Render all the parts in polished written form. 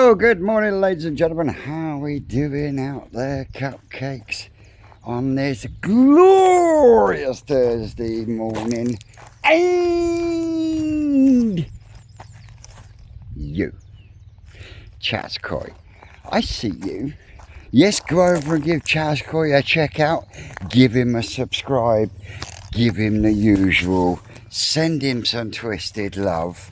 Well, good morning, ladies and gentlemen. How are we doing out there, cupcakes, on this glorious Thursday morning? And you, Chaskoi, I see you. Yes, go over and give Chaskoi a check out. Give him a subscribe. Give him the usual. Send him some twisted love.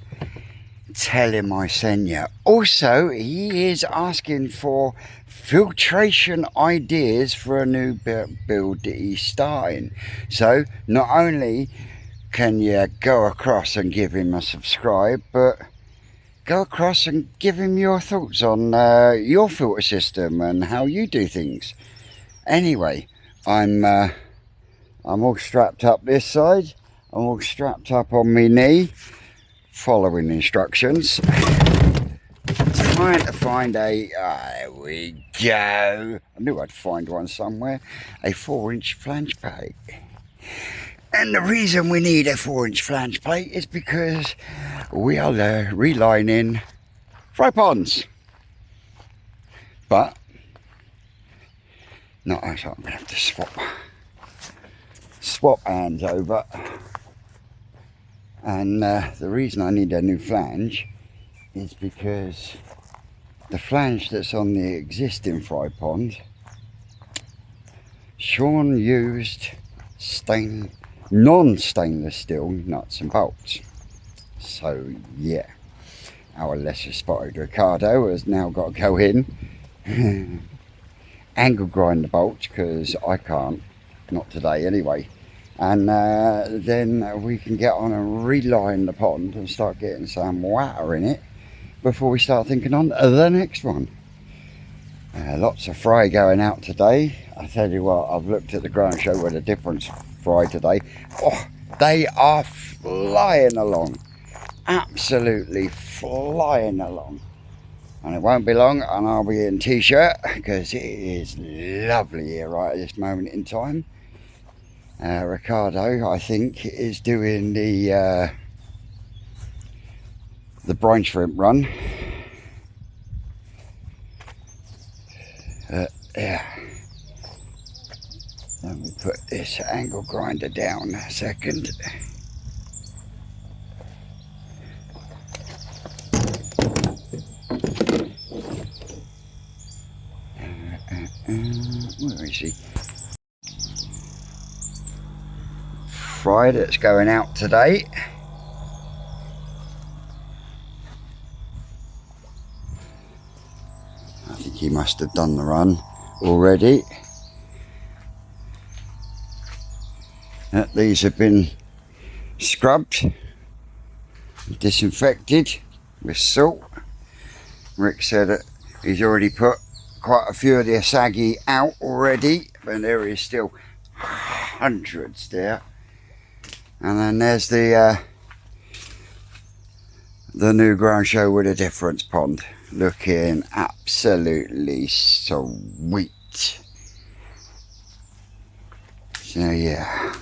Tell him I sent you. Also, he is asking for filtration ideas for a new build that he's starting. So not only can you go across and give him a subscribe, but go across and give him your thoughts on your filter system and how you do things. Anyway, I'm all strapped up this side. I'm all strapped up on my knee, following instructions, trying to find there we go, I knew I'd find one somewhere, a 4-inch flange plate. And the reason we need a 4-inch flange plate is because we are relining fry ponds. But not as I'm gonna have to swap hands over. And the reason I need a new flange is because the flange that's on the existing fry pond, Sean used non-stainless steel nuts and bolts. So yeah, our lesser spotted Ricardo has now got to go in, angle grind the bolts, because I can't, not today anyway. And then we can get on and reline the pond and start getting some water in it before we start thinking on the next one. Lots of fry going out today. I tell you what, I've looked at the ground show with a difference fry today. Oh, they are flying along, absolutely flying along. And it won't be long and I'll be in t-shirt because it is lovely here right at this moment in time. Ricardo, I think, is doing the brine shrimp run. Yeah. Let me put this angle grinder down a second. Where is he? Fry that's going out today. I think he must have done the run already. These have been scrubbed, disinfected with salt. Rick said that he's already put quite a few of the Asagi out already, but there is still hundreds there. And then there's the new ground show with a difference pond, looking absolutely sweet. So yeah,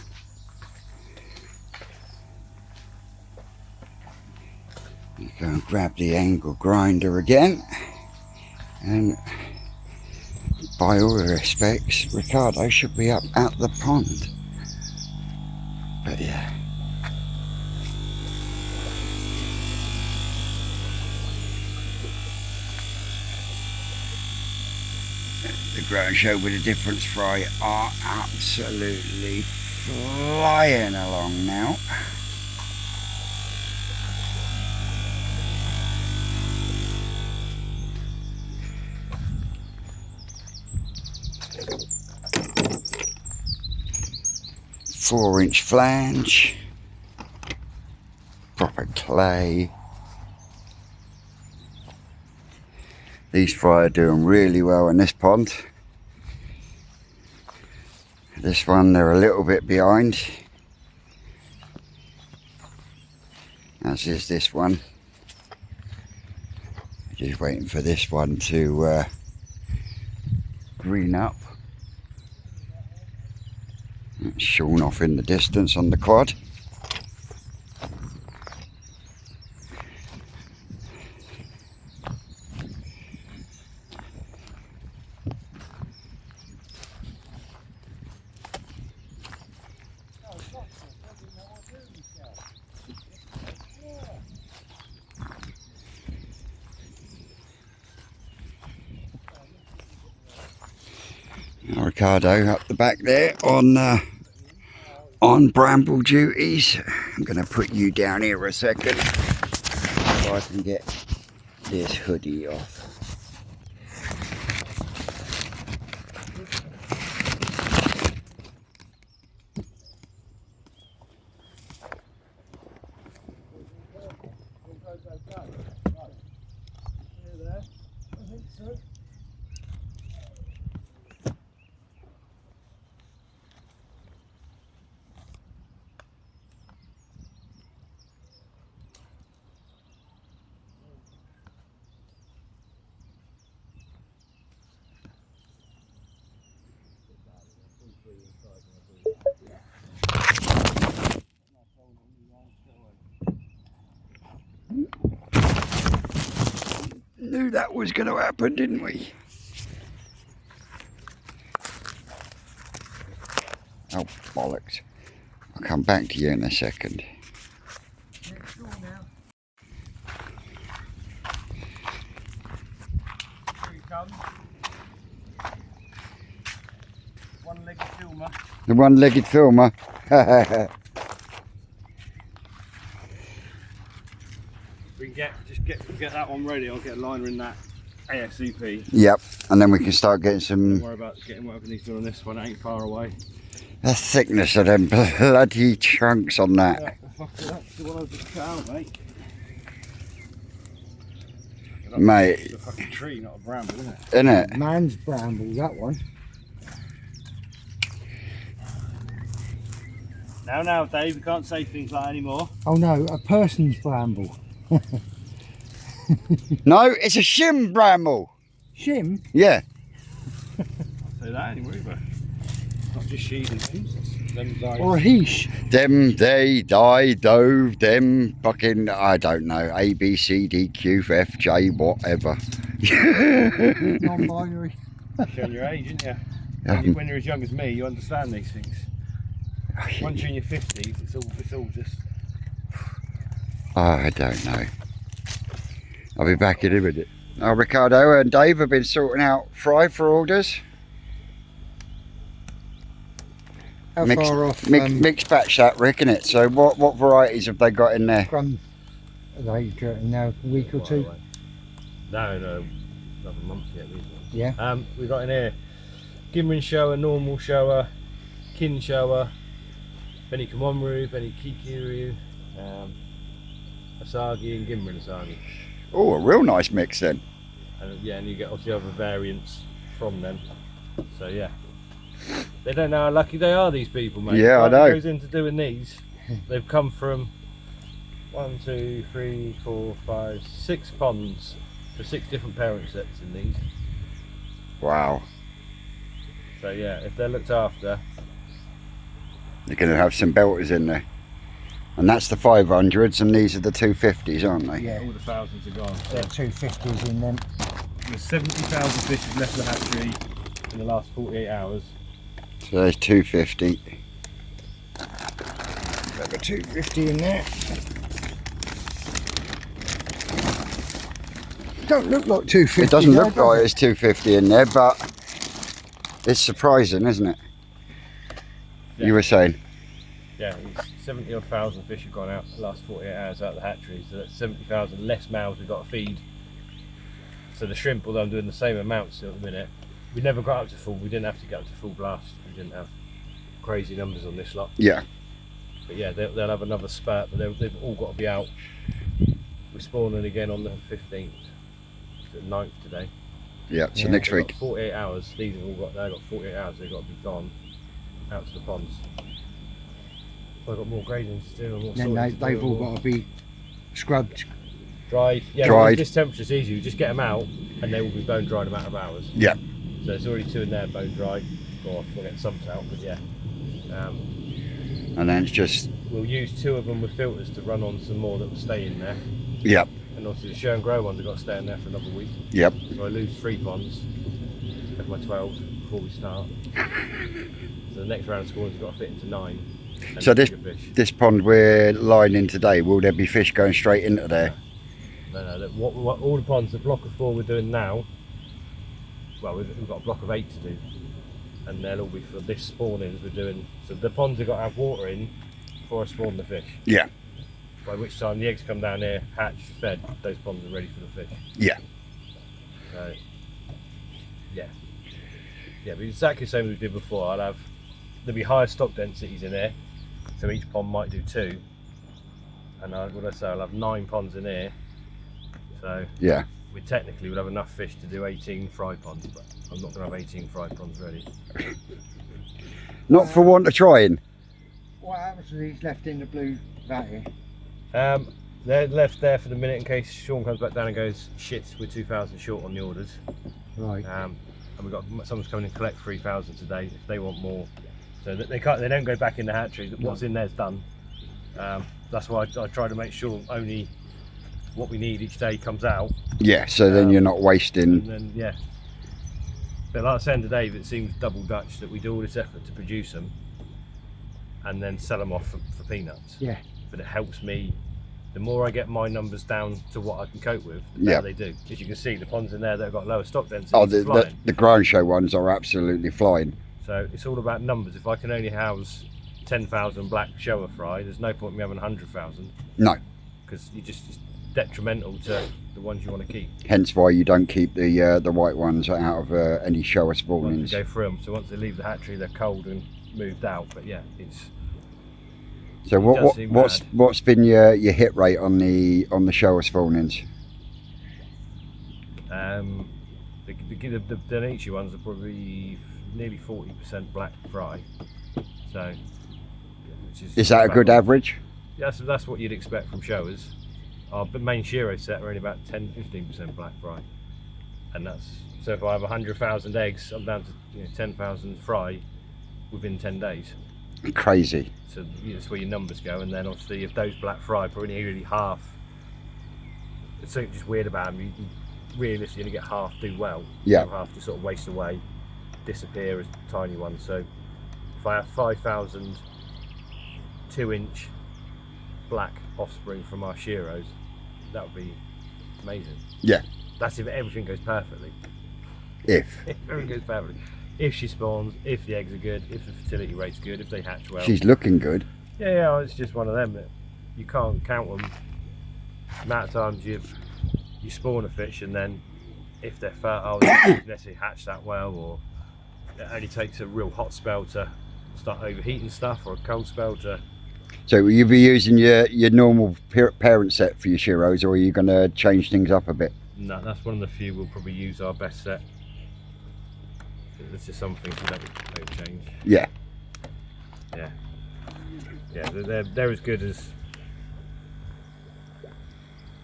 go and grab the angle grinder again, and by all respects, Ricardo should be up at the pond. But yeah, the ground show with a difference fry are absolutely flying along now. Four-inch flange, proper clay. These fry are doing really well in this pond. This one, they're a little bit behind, as is this one. Just waiting for this one to green up. It's Sean off in the distance on the quad. Ricardo up the back there on bramble duties. I'm going to put you down here a second so I can get this hoodie off. Knew that was going to happen, didn't we? Oh, bollocks. I'll come back to you in a second. Next door now. Here he comes. One-legged filmer. The one-legged filmer. We can get that one ready. I'll get a liner in that ASCP. Yep, and then we can start getting some... Don't worry about getting whatever needs doing on this one. It ain't far away. The thickness of them bloody chunks on that. Yeah, that's the one I've just cut out, mate. Mate. It's a fucking tree, not a bramble, isn't it? Isn't it? Man's bramble, that one. Now, Dave, you can't say things like that anymore. Oh no, a person's bramble. No, it's a shim bramble. Shim? Yeah. Can't say that anymore either. It's not just she's and things. Them guys. Or a heesh. Them, they, die, dove, them, fucking, I don't know, A, B, C, D, Q, F, J, whatever. Non-binary. Showing your age, isn't you? Um, When you're as young as me, you understand these things. Once you're in your 50s, it's all just... I don't know. I'll be back in a minute. Oh, Ricardo and Dave have been sorting out fry for orders. How far off? Mixed batch that, Rick, innit? So what varieties have they got in there? From they now a week or two. No, another month yet. These ones. Yeah. We've got in here Gimrin shower, normal shower, kin shower, Benny Kamomru, Benny Kikiru, Asagi and Gimrin Asagi. Oh, a real nice mix then. And yeah, and you get all the other variants from them. So yeah. They don't know how lucky they are, these people, mate. Yeah, I know. What goes into doing these, they've come from 1, 2, 3, 4, 5, 6 ponds for 6 different parent sets in these. Wow. So yeah, if they're looked after, You're going to have some belters in there. And that's the 500s and these are the 250s, aren't they? Yeah. all the thousands are gone. There are 250s in them. There's 70,000 fish have left the hatchery in the last 48 hours. So there's 250. Got a 250 in there. Don't look like 250. It doesn't though, look does like it? it's 250 in there, but it's surprising, isn't it? Yeah. You were saying? Yeah, 70 odd thousand fish have gone out the last 48 hours out of the hatchery, so that's 70,000 less mouths we've got to feed. So the shrimp, although I'm doing the same amount still at the minute, we never got up to full, we didn't have to get up to full blast, we didn't have crazy numbers on this lot. Yeah. But yeah, they'll have another spurt, but they've all got to be out. We're spawning again on the 15th, so the 9th today. Yeah, so Yeah. next They've week. got 48 hours, they've got 48 hours, they've got to be gone out to the ponds. So I've got more grading to do and more Then sorting to do they've and all more got to be scrubbed. dried. Yeah, Dried. This temperature's easy, you just get them out and they will be bone dried in a matter of hours. Yeah. So there's already 2 in there bone dried, or we'll get some out, but yeah. And then it's just, We'll use 2 of them with filters to run on some more that will stay in there. yep, And also the show and grow ones have got to stay in there for another week. yep. So I lose 3 ponds of my 12 before we start. So the next round of schooling's got to fit into 9. And So bigger fish. this pond we're lining today, will there be fish going straight into there? No, what all the ponds, the block of 4 we're doing now, well, we've got a block of 8 to do. and they'll all be for this spawnings we're doing. So the ponds have got to have water in before I spawn the fish. Yeah. By which time the eggs come down here, hatch, fed, those ponds are ready for the fish. Yeah. So, yeah. Yeah, but exactly the same as we did before. There'll be higher stock densities in here, so each pond might do 2. And I'll have 9 ponds in here. So Yeah. we technically would have enough fish to do 18 fry ponds, but I'm not going to have 18 fry ponds ready. Not for want of trying. What happens to these left in the blue vatty? They're left there for the minute in case Sean comes back down and goes, shit, we're 2,000 short on the orders. Right. And we've got someone's coming to collect 3,000 today if they want more. So that they don't go back in the hatchery. What's in there's done. That's why I try to make sure only what we need each day comes out. Yeah, so then you're not wasting. And then, yeah. But like I said to Dave, it seems double Dutch that we do all this effort to produce them and then sell them off for peanuts. Yeah. But it helps me. The more I get my numbers down to what I can cope with, the better they do. As you can see, the ponds in there that have got lower stock density. Oh, the ground show ones are absolutely flying. So it's all about numbers. If I can only house 10,000 black shower fry, there's no point in me having 100,000. No. Because it's detrimental to the ones you want to keep. Hence why you don't keep the white ones out of any shower Once spawnings. we go through them, so once they leave the hatchery, they're cold and moved out. But yeah, it's. So what's been your hit rate on the shower spawnings? The Danichi ones are probably nearly 40% black fry. So. Is that a good average? Yeah, that's what you'd expect from showers. Our main Shiro set are only about 10-15% black fry, and that's so if I have 100,000 eggs, I'm down to 10,000 fry within 10 days. Crazy. So that's where your numbers go, and then obviously if those black fry probably nearly half. It's something just weird about them. You realistically only get half do well. Yeah. Half just sort of waste away, disappear as tiny ones. So if I have 5,000 2-inch black offspring from our Shiros, that would be amazing. Yeah. That's if everything goes perfectly. If everything goes perfectly. If she spawns, if the eggs are good, if the fertility rate's good, if they hatch well. She's looking good. Yeah, it's just one of them that you can't count them. The amount of times you spawn a fish and then if they're fertile, they don't necessarily hatch that well, or it only takes a real hot spell to start overheating stuff, or a cold spell to. So will you be using your normal parent set for your Shiros, or are you going to change things up a bit? No, that's one of the few we'll probably use our best set. There's just some things we don't change. Yeah. Yeah. Yeah, they're as good as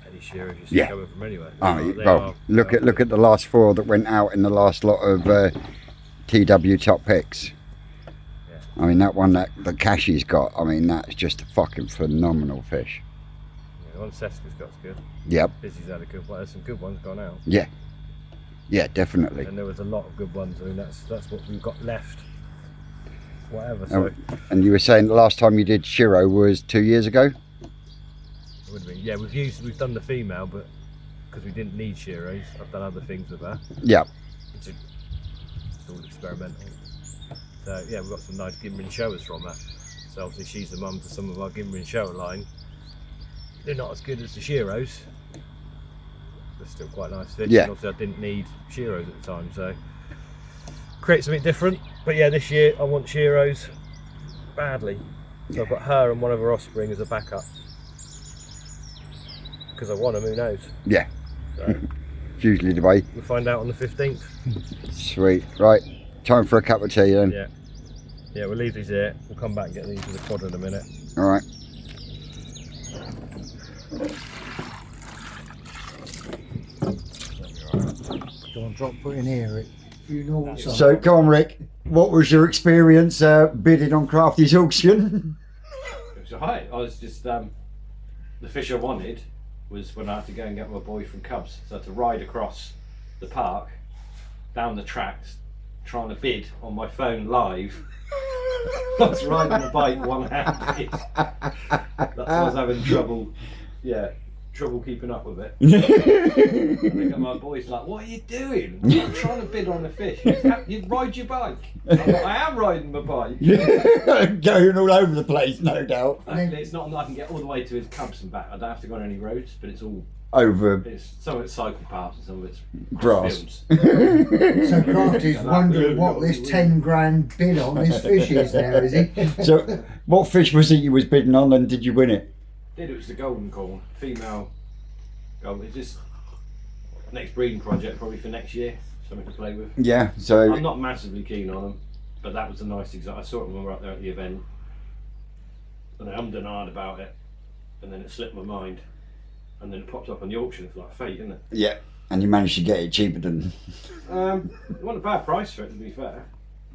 any Shiros you see coming from anywhere. Look at the last 4 that went out in the last lot of TW top picks. I mean, that one that Cashy's got, I mean, that's just a fucking phenomenal fish. Yeah, the one Seska's got's good. Yep. Busy's had a good one. There's some good ones gone out. Yeah. Yeah, definitely. And there was a lot of good ones. I mean, that's what we've got left. Whatever. So. And you were saying the last time you did Shiro was 2 years ago? It would have been. Yeah, we've done the female, but because we didn't need Shiros, I've done other things with her. Yeah. It's all experimental. So yeah, we've got some nice Gimrin showers from her. So obviously she's the mum to some of our Gimrin shower line. They're not as good as the Shiros. They're still quite nice fish. Yeah. And obviously I didn't need Shiros at the time, so create something different. But yeah, this year I want Shiros badly. So I've got her and one of her offspring as a backup. Because I want them, who knows? Yeah. So it's usually the way. We'll find out on the 15th. Sweet. Right. Time for a cup of tea then. Yeah, we'll leave these here. We'll come back and get these to the quad in a minute. Alright. Go on, drop put in here. You know So come on, Rick. What was your experience bidding on Crafty's auction? It was alright. I was just the fish I wanted was when I had to go and get my boy from Cubs. So I had to ride across the park, down the tracks, trying to bid on my phone live. I was riding the bike one-handed. That's why I was having trouble trouble keeping up with it. I think my boy's like, "What are you doing? I'm trying to bid on the fish. You ride your bike." I'm like, I am riding my bike. Going all over the place, no doubt. Actually, it's not that I can get all the way to his cubs and back. I don't have to go on any roads, but it's all Over some of it's cycle paths and some of it's grass. fields. So Crafty's wondering what this 10 grand bid on this fish is now, is he? So, what fish was it you was bidding on, and did you win it? It was the golden corn, female golden. It's just next breeding project probably for next year, something to play with. Yeah. So I'm not massively keen on them, but that was a nice example. I saw them when we were up there at the event, and I hummed and hard about it, and then it slipped my mind, and then it popped up on the auction. It's like fate, isn't it? yeah, and you managed to get it cheaper than. It wasn't a bad price for it, to be fair.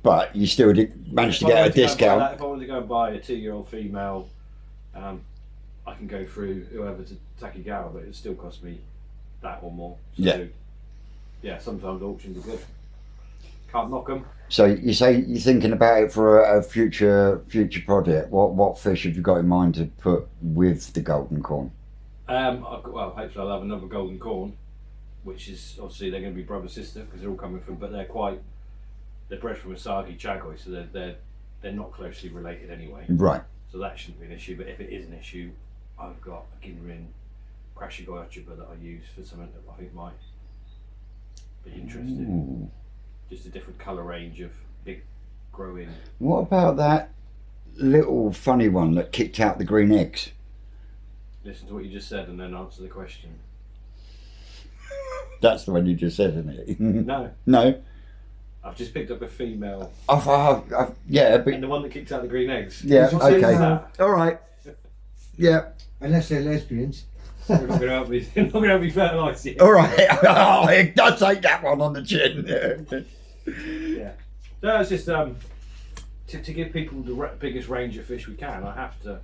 But you still managed to get a discount. If I wanted to go and buy a 2-year-old female, I can go through whoever to Takigawa, but it would still cost me that or more. So, Yeah. Yeah, sometimes auctions are good. Can't knock them. So you say you're thinking about it for a future project. What fish have you got in mind to put with the golden corn? Well, hopefully I'll have another golden corn, which is obviously they're going to be brother sister because they're all coming from, but they're bred from Asagi Chagoi, so they're not closely related anyway. Right. So that shouldn't be an issue. But if it is an issue, I've got a Ginrin Krashigoi Ochiba that I use for something that I think might be interesting. Ooh. Just a different colour range of big growing. What about that little funny one that kicked out the green eggs? Listen to what you just said and then answer the question. That's the one you just said, isn't it? No, No. I've just picked up a female, Yeah, but and the one that kicked out the green eggs. yeah, It's okay. female. All right. Yeah. Unless they're lesbians. They're not going to help me. They're not going to help me fertilise you. All right. Oh, it does take that one on the chin. Yeah. No, it's just to give people the biggest range of fish we can. I have to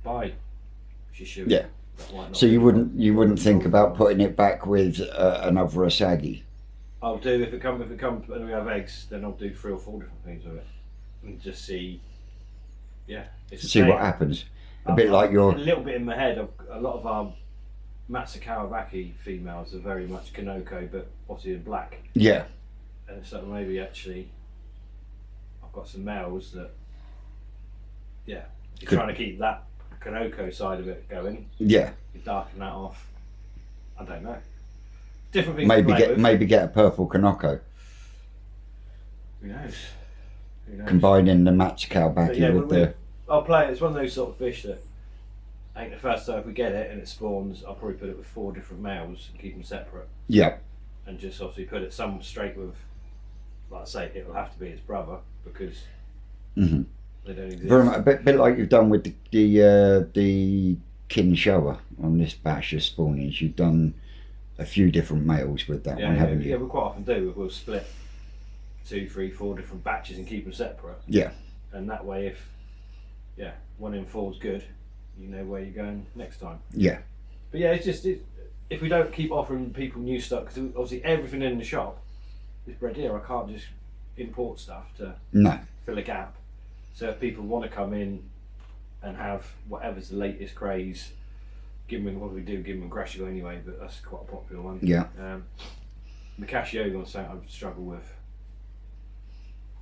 buy shishu. Yeah. That might not So be you the wouldn't one. think about putting it back with another Asagi? I'll do if it comes and we have eggs, then I'll do 3 or 4 different things with it and just see. Yeah. It's the See same. what happens. A bit like your. A little bit in my head. A lot of our Matsukawabaki females are very much Kanoko, but obviously in black. Yeah. And so maybe actually, I've got some males that. Yeah. If you're Could- trying to keep that Kanoko side of it going, Yeah. you darken that off. I don't know. Different things to play with. Maybe get a purple Kanoko, Who knows? Who knows? combining the Matsukow But Baki yeah, with the. I'll play it. It's one of those sort of fish that I think the first time if we get it and it spawns, I'll probably put it with 4 different males and keep them separate, Yeah. and just obviously put it some straight with, like I say, it'll have to be its brother because hmm they don't exist. Very much, a bit like you've done with the Kinshowa on this batch of spawnings. You've done a few different males with that one, haven't you? Yeah, we quite often do. We'll split 2, 3, 4 different batches and keep them separate, Yeah. and that way, if one in 4's good, you know where you're going next time. Yeah. But yeah, it's just if we don't keep offering people new stuff, because obviously everything in the shop is bred here. I can't just import stuff to No. fill a gap. So if people want to come in and have whatever's the latest craze, give them what we do, give them Grashio anyway, but that's quite a popular one. Yeah. Makashi Ogon something I struggle with.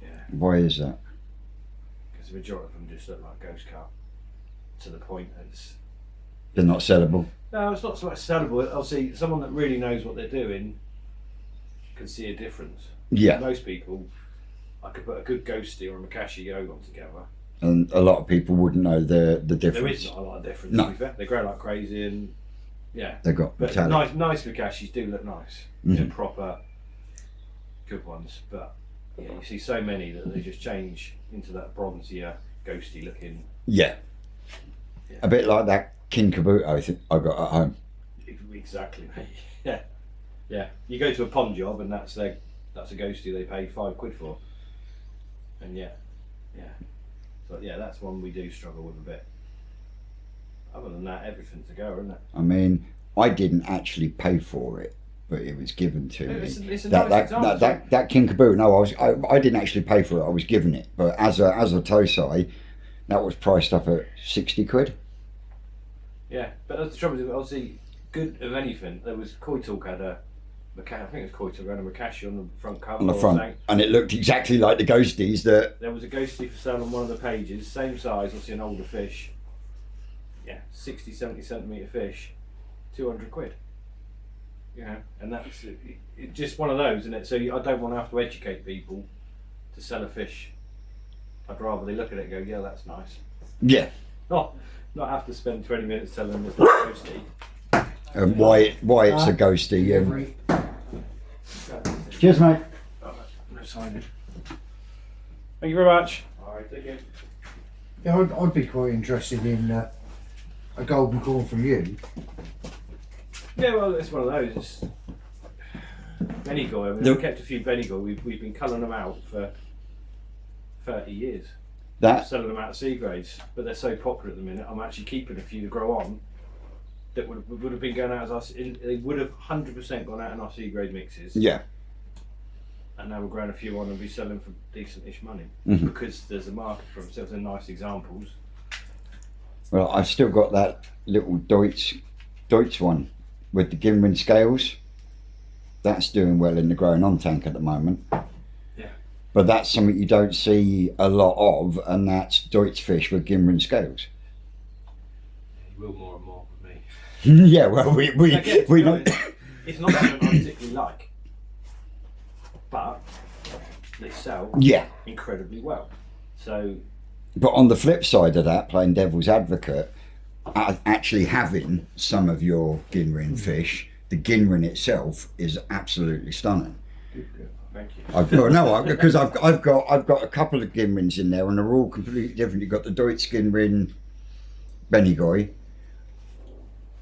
Yeah, Why is that? because the majority of them just look like ghost cut to the point that it's. They're not sellable. No, it's not so much sellable. Obviously, someone that really knows what they're doing can see a difference. Yeah. Most people, I could put a good ghosty or a Makashi Ogon together. And a lot of people wouldn't know the There difference. is not a lot of difference. No. To be fair. They grow like crazy and yeah. They've got But metallic. nice Makashis do look nice. Mhm. They're proper good ones. But yeah, you see so many that they just change into that bronzier, ghosty looking. Yeah. Yeah. A bit like that King Kabuto I got at home. Exactly, mate. Yeah. Yeah. You go to a pond job and that's a ghosty they pay £5 for. And yeah. So yeah, that's one we do struggle with a bit. Other than that, everything's a go, isn't it? I mean, I didn't actually pay for it, but it was given to me. It's a That nice example. that King Kabuto. No, I didn't actually pay for it. I was given it, but as a Tosai, that was priced up at £60. Yeah, but the trouble is, obviously, good of anything. There was Koi Talk had a, I think it was Koi Talk had a Makashi on the front cover. On the or front, something. and it looked exactly like the ghosties that. There was a ghostie for sale on one of the pages, same size, obviously an older fish. Yeah, 60, 70 centimetre fish, 200 quid. You know, and that's it's just one of those, isn't it? So I don't want to have to educate people to sell a fish. I'd rather they look at it and go, yeah, that's nice. Yeah. Not have to spend 20 minutes telling them it's not ghosty. Why it's a ghosty. Cheers, mate. No signing. Thank you very much. Alright, take care. Yeah, I'd be quite interested in a golden corn from you. Yeah, well, it's one of those. It's Benny-Goy. I mean, we've kept a few Benny-Goy. We've been culling them out for 30 years. Selling them out of C grades, but they're so popular at the minute. I'm actually keeping a few to grow on that would have been going out as us. They would have 100% gone out in our C grade mixes. Yeah. And now we're growing a few on and be selling for decent-ish money because there's a market for them. So they're nice examples. Well, I've still got that little Deutsch one with the Ginrin scales. That's doing well in the growing on tank at the moment. Yeah. But that's something you don't see a lot of, and that's Deutsch fish with Ginrin scales. You will more and more with me. Yeah, well, we don't. It's not something I particularly like, but they sell incredibly well. So. But on the flip side of that, playing devil's advocate, actually having some of your Ginrin fish, the Ginrin itself is absolutely stunning. Good. Thank you. Because I've got a couple of Ginrins in there, and they're all completely different. You've got the Deutsch Ginrin Benny-Goy.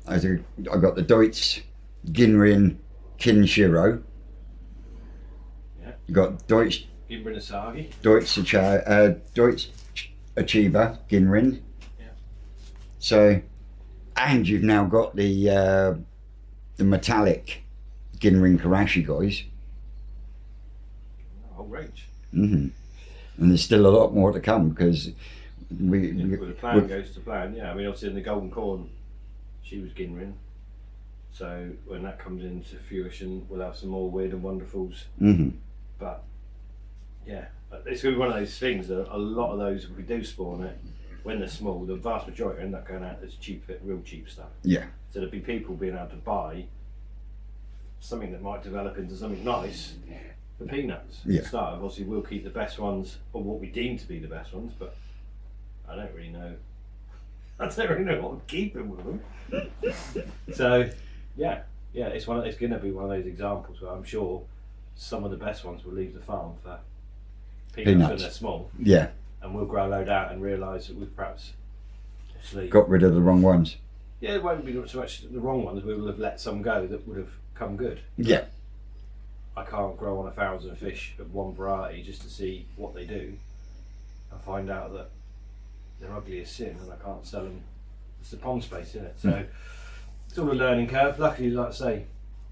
I've got the Deutsch Ginrin Kinshiro. Yeah. You've got Deutsch Ginrin Asagi. Deutsch Achiever Ginrin. Yeah. So, and you've now got the metallic Ginrin Karashi guys. Whole range. And there's still a lot more to come because Well, the plan goes to plan. Yeah, I mean, obviously in the golden corn, she was Ginrin. So when that comes into fruition, we'll have some more weird and wonderfuls. But yeah, it's going to be one of those things that a lot of those, if we do spawn it, when they're small, the vast majority end up going out as real cheap stuff. Yeah. So there'll be people being able to buy something that might develop into something nice for peanuts. Yeah. To start with, obviously we'll keep the best ones, or what we deem to be the best ones, but I don't really know. I don't really know what I'm keeping with them. So yeah, it's going to be one of those examples where I'm sure some of the best ones will leave the farm for peanuts when they're small. Yeah. And we'll grow a load out and realise that we've perhaps got rid of the wrong ones. Yeah, it won't be so much the wrong ones. We will have let some go that would have come good. Yeah. I can't grow on 1,000 fish of one variety just to see what they do and find out that they're ugly as sin and I can't sell them. It's the pond space, isn't it? So it's all a learning curve. Luckily, like I say,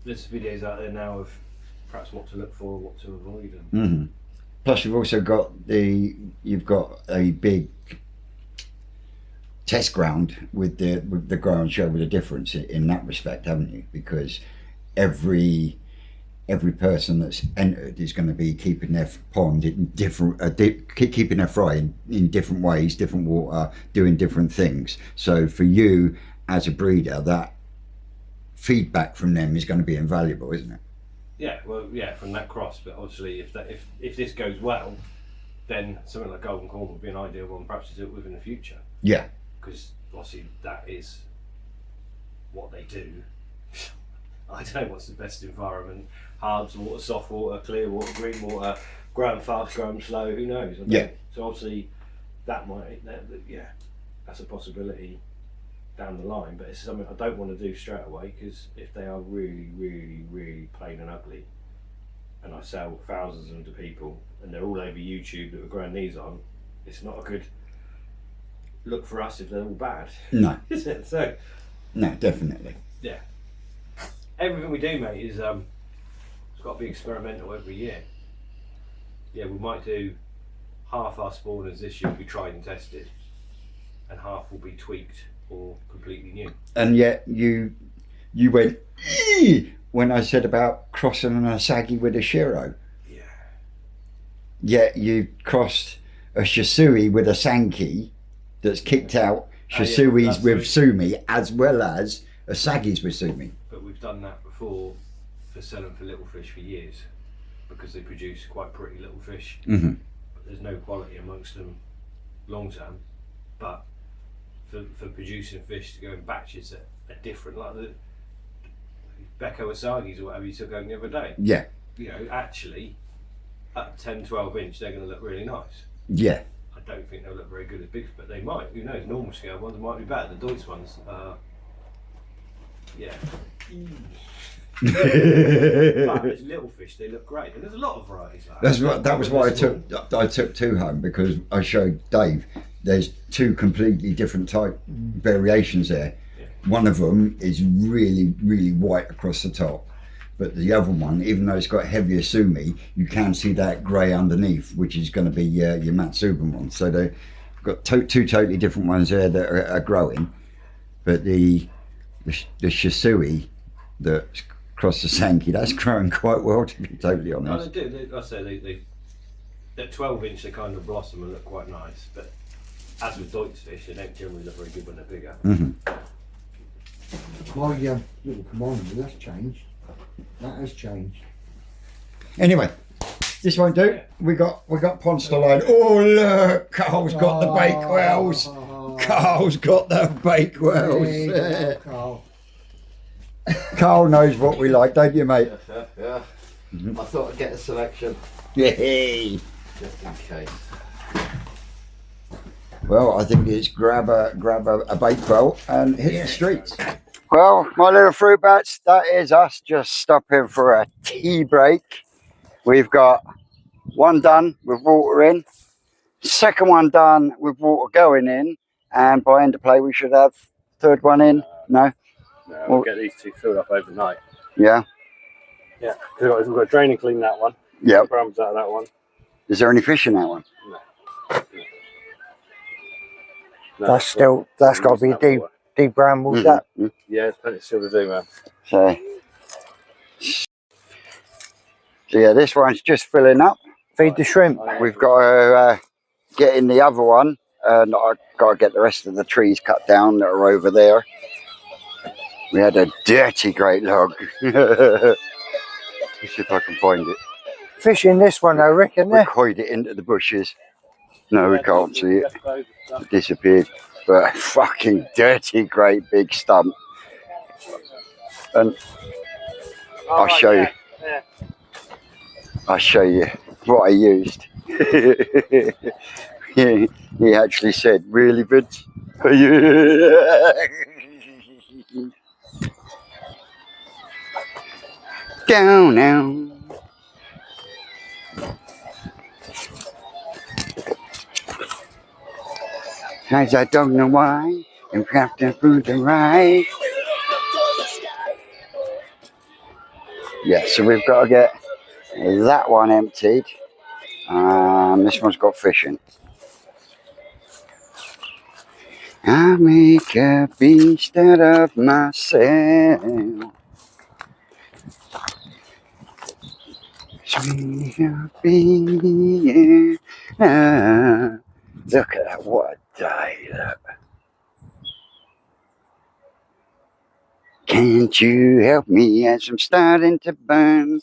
there's videos out there now of perhaps what to look for, what to avoid. And Plus, you've also got a big test ground with the grow and show with a difference in that respect, haven't you? Because every person that's entered is going to be keeping their pond in different, keeping their fry in different ways, different water, doing different things. So for you as a breeder, that feedback from them is going to be invaluable, isn't it? Yeah, well, yeah, from that cross. But obviously, if this goes well, then something like golden corn would be an ideal one, perhaps to do it with in the future. Yeah. Because obviously that is what they do. I don't know what's the best environment: hard water, soft water, clear water, green water, growing fast, growing slow. Who knows? Yeah. So obviously, that's a possibility down the line. But it's something I don't want to do straight away because if they are really, really, really plain and ugly, and I sell thousands of them to people, and they're all over YouTube that we're growing these on, it's not a good look for us if they're all bad. No. Is it? So. No, definitely. Yeah. Everything we do, mate, is it's got to be experimental every year. Yeah, we might do half our spawners this year will be tried and tested, and half will be tweaked or completely new. And yet you went "Eee!" when I said about crossing an Asagi with a Shiro. Yeah. Yet you crossed a Shisui with a Sankey that's kicked out Shisui's with Sumi as well as Asagi's with Sumi. But we've done that before for selling for little fish for years because they produce quite pretty little fish. Mm-hmm. But there's no quality amongst them long term. But for producing fish to go in batches that are different, like the Becco Asagis or whatever you took home the other day. Yeah. You know, actually, at 10, 12 inch, they're going to look really nice. Yeah. I don't think they'll look very good as big, but they might. Who knows? Normal scale ones might be better. The Deutsch ones, yeah. But as little fish, they look great, and there's a lot of varieties like that. That was why I took two home, because I showed Dave there's two completely different type variations there. Yeah. One of them is really, really white across the top, but the other one, even though it's got heavier Sumi, you can see that grey underneath, which is going to be your Matsuban one. So they've got two totally different ones there that are growing, but the Shisui that's across the Sankey, that's growing quite well, to be totally honest. No, they do. I say at 12 inch they kind of blossom and look quite nice, but as with Deutsch fish, they don't generally look very good when they're bigger. Mm-hmm. My little commander, that's changed. That has changed. Anyway, this won't do. Yeah. We got Ponster line. Oh look, Carl's got the Bakewells. Carl's got the Bakewells. There you go, Carl. Carl knows what we like, don't you, mate? Yeah. I thought I'd get a selection Yay! just in case. Well, I think it's grab a Bakewell and hit the streets. Well, my little fruit bats, that is us just stopping for a tea break. We've got one done with water in, second one done with water going in, and by end of play we should have third one in. No? No, we'll get these two filled up overnight. Yeah? Yeah, because we've got to drain and clean that one. Yep. Crumbs out of that one. Is there any fish in that one? No, That's got to be a deep brambles. That. Yeah, there's plenty still to do, man. So yeah, this one's just filling up. Feed the shrimp. We've got to get in the other one, and I've got to get the rest of the trees cut down that are over there. We had a dirty great log. Let's see if I can find it. Fish in this one, I reckon. We coiled it into the bushes. No, we can't see it. It disappeared. But a fucking dirty great big stump. And I'll show you. I'll show you what I used. He actually said, "Really, Vince? Down now." Guys, I don't know why I'm trapped in through the right. Yeah, so we've got to get that one emptied. This one's got fish in. I make a beast out of myself. Sweet being. Look at that, what a day, look. Can't you help me as I'm starting to burn?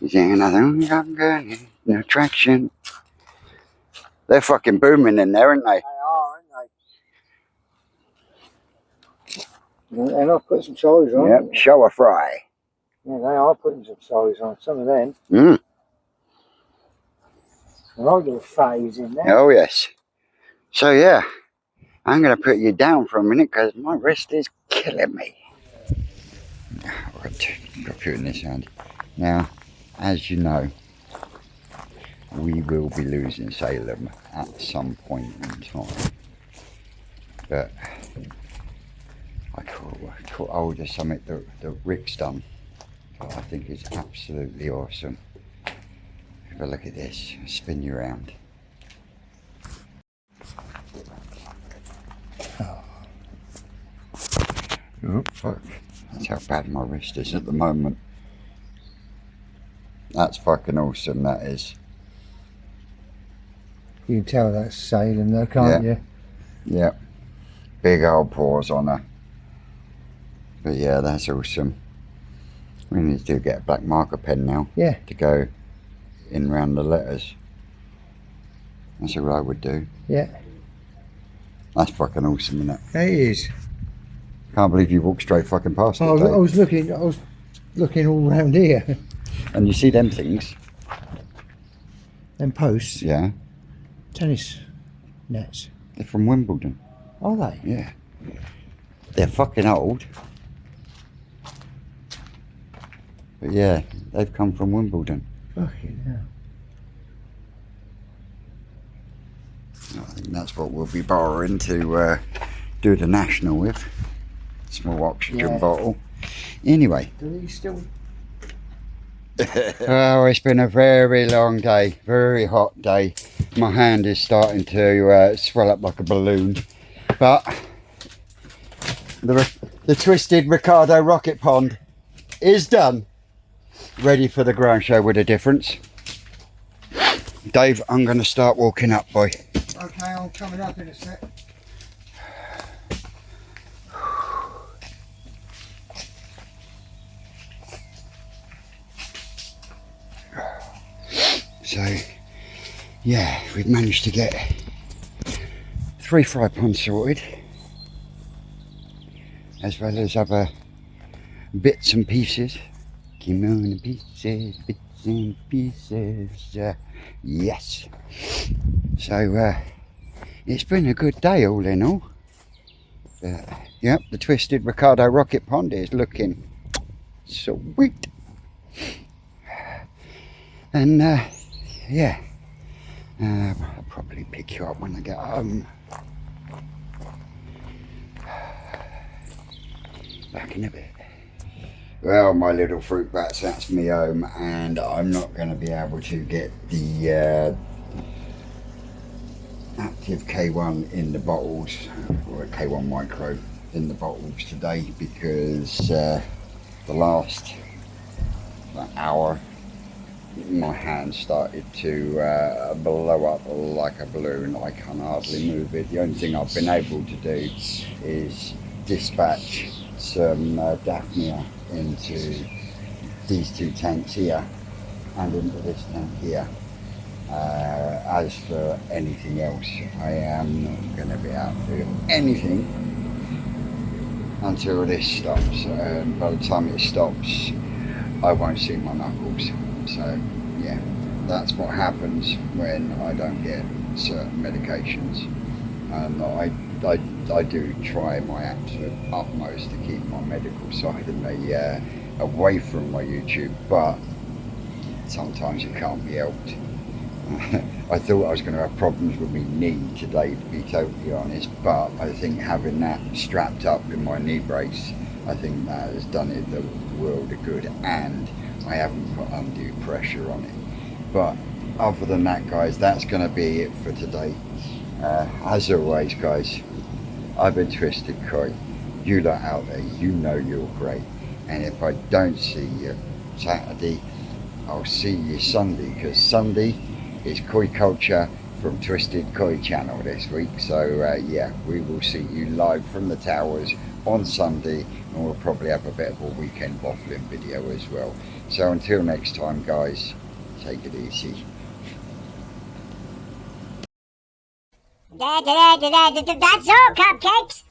Is there another younger no traction? They're fucking booming in there, aren't they? They are, aren't they? And I've put some size on. Yep, show a fry. Yeah, they are putting some size on. Some of them. Mm. A little phase in there. Oh, yes. So, yeah, I'm going to put you down for a minute because my wrist is killing me. Right, got you in this hand. Now, as you know, we will be losing Salem at some point in time. But I caught hold of something that Rick's done. I think it's absolutely awesome. Have a look at this, spin you around. Oh fuck, that's how bad my wrist is at the moment. That's fucking awesome, that is. You can tell that's sailing though, can't you? Yeah, big old paws on her. But yeah, that's awesome. We need to get a black marker pen now. Yeah. To go in round the letters. That's what I would do. Yeah. That's fucking awesome, isn't it? It is. Can't believe you walked straight fucking past it, I Dave. was looking all round here. And you see them things? Them posts. Yeah. Tennis nets. They're from Wimbledon. Are they? Yeah. They're fucking old. But yeah, they've come from Wimbledon. Fucking hell. I think that's what we'll be borrowing to do the national with. Small oxygen bottle. Anyway. Do these still? Oh, it's been a very long day, very hot day. My hand is starting to swell up like a balloon. But the twisted Ricardo rocket pond is done. Ready for the ground show with a difference. Dave, I'm going to start walking up, boy. Okay, I'm coming up in a sec. So, yeah, we've managed to get 3 fry ponds sorted, as well as other bits and pieces. Kimono pieces, bits and pieces, yes. So, it's been a good day all in all. Yep, the twisted Ricardo rocket pond is looking sweet. And, yeah, I'll probably pick you up when I get home. Back in a bit. Well, my little fruit bats, that's me home, and I'm not going to be able to get the active K1 in the bottles, or K1 micro in the bottles today, because the last hour my hand started to blow up like a balloon. I can hardly move it. The only thing I've been able to do is dispatch some Daphnia into these 2 tanks here and into this tank here. As for anything else, I am not going to be able to do anything until this stops. By the time it stops, I won't see my knuckles. So yeah, that's what happens when I don't get certain medications. And I do try my absolute utmost to keep my medical side of me away from my YouTube, but sometimes it can't be helped. I thought I was going to have problems with my knee today, to be totally honest, but I think having that strapped up in my knee brace, I think that has done it the world of good, and I haven't put undue pressure on it. But other than that, guys, that's going to be it for today. As always, guys, I've been Twisted Koi. You lot out there, you know you're great. And if I don't see you Saturday, I'll see you Sunday, because Sunday is Koi Culture from Twisted Koi channel this week. So yeah, we will see you live from the towers on Sunday, and we'll probably have a bit of a weekend waffling video as well. So until next time, guys, take it easy. That's all, cupcakes.